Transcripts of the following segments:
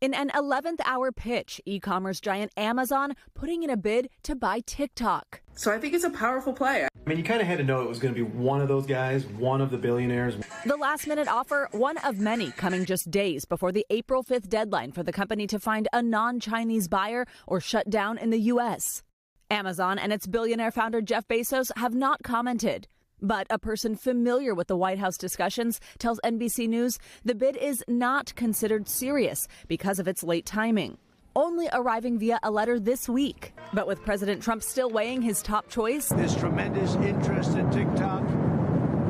In an 11th hour pitch, e-commerce giant Amazon putting in a bid to buy TikTok. So I think it's a powerful play. I mean, you kind of had to know it was going to be one of those guys, one of the billionaires. The last-minute offer, one of many, coming just days before the April 5th deadline for the company to find a non-Chinese buyer or shut down in the U.S. Amazon and its billionaire founder Jeff Bezos have not commented. But a person familiar with the White House discussions tells NBC News the bid is not considered serious because of its late timing, only arriving via a letter this week. But with President Trump still weighing his top choice, there's tremendous interest in TikTok.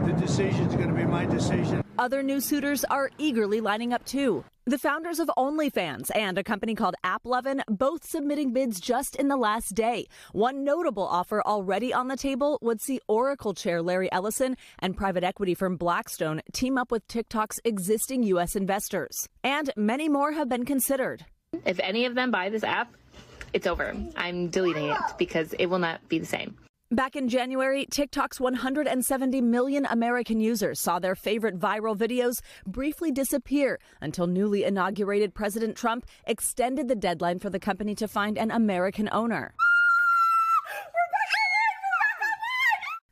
The decision's going to be my decision. Other new suitors are eagerly lining up too. The founders of OnlyFans and a company called AppLovin, both submitting bids just in the last day. One notable offer already on the table would see Oracle chair Larry Ellison and private equity firm Blackstone team up with TikTok's existing U.S. investors. And many more have been considered. If any of them buy this app, it's over. I'm deleting it because it will not be the same. Back in January, TikTok's 170 million American users saw their favorite viral videos briefly disappear until newly inaugurated President Trump extended the deadline for the company to find an American owner.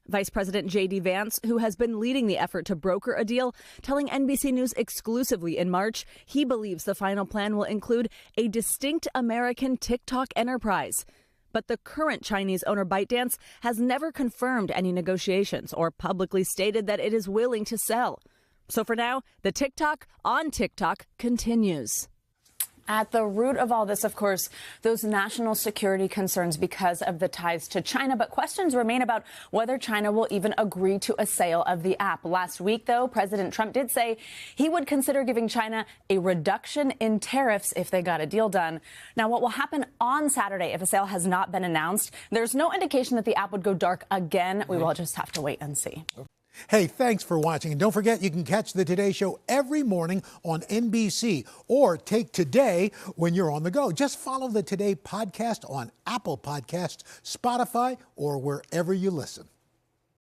Vice President J.D. Vance, who has been leading the effort to broker a deal, telling NBC News exclusively in March he believes the final plan will include a distinct American TikTok enterprise. But the current Chinese owner ByteDance has never confirmed any negotiations or publicly stated that it is willing to sell. So for now, the TikTok on TikTok continues. At the root of all this, of course, those national security concerns because of the ties to China. But questions remain about whether China will even agree to a sale of the app. Last week, though, President Trump did say he would consider giving China a reduction in tariffs if they got a deal done. Now, what will happen on Saturday if a sale has not been announced? There's no indication that the app would go dark again. We will just have to wait and see. Hey, thanks for watching. And don't forget, you can catch the Today Show every morning on NBC or take Today when you're on the go. Just follow the Today podcast on Apple Podcasts, Spotify, or wherever you listen.